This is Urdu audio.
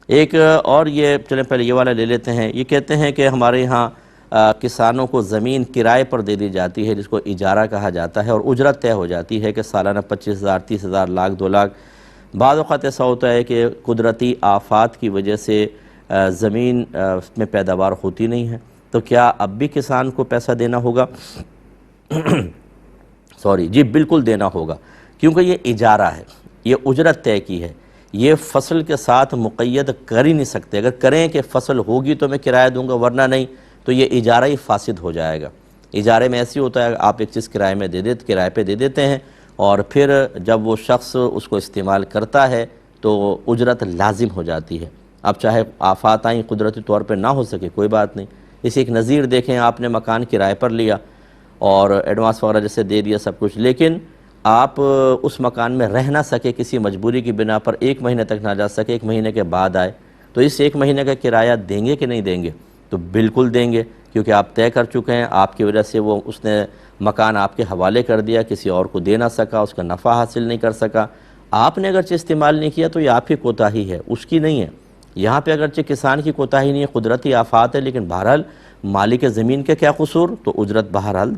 ایک اور یہ چلیں پہلے یہ والا لے لیتے ہیں. یہ کہتے ہیں کہ ہمارے یہاں کسانوں کو زمین کرائے پر دے دی جاتی ہے جس کو اجارہ کہا جاتا ہے، اور اجرت طے ہو جاتی ہے کہ سالانہ 25,000 30,000 لاکھ 2 لاکھ. بعض اوقات ایسا ہوتا ہے کہ قدرتی آفات کی وجہ سے زمین میں پیداوار ہوتی نہیں ہے، تو کیا اب بھی کسان کو پیسہ دینا ہوگا؟ جی بالکل دینا ہوگا، کیونکہ یہ اجارہ ہے، یہ اجرت طے کی ہے. یہ فصل کے ساتھ مقید کر ہی نہیں سکتے. اگر کریں کہ فصل ہوگی تو میں کرایہ دوں گا ورنہ نہیں، تو یہ اجارہ ہی فاسد ہو جائے گا. اجارے میں ایسی ہوتا ہے آپ ایک چیز کرائے پہ دے دیتے ہیں، اور پھر جب وہ شخص اس کو استعمال کرتا ہے تو اجرت لازم ہو جاتی ہے. اب چاہے آفات آئیں قدرتی طور پہ نہ ہو سکے کوئی بات نہیں. اسی ایک نظیر دیکھیں، آپ نے مکان کرائے پر لیا اور ایڈوانس وغیرہ جیسے دے دیا سب کچھ، لیکن آپ اس مکان میں رہ نہ سکے کسی مجبوری کی بنا پر، 1 مہینے تک نہ جا سکے، 1 مہینے کے بعد آئے، تو اس 1 مہینے کا کرایہ دیں گے کہ نہیں دیں گے؟ تو بالکل دیں گے، کیونکہ آپ طے کر چکے ہیں. آپ کی وجہ سے اس نے مکان آپ کے حوالے کر دیا، کسی اور کو دے نہ سکا، اس کا نفع حاصل نہیں کر سکا. آپ نے اگرچہ استعمال نہیں کیا تو یہ آپ کی کوتاہی ہے، اس کی نہیں ہے. یہاں پہ اگرچہ کسان کی کوتاہی نہیں ہے، قدرتی آفات ہے، لیکن بہرحال مالک زمین کے کیا قصور؟ تو اجرت بہرحال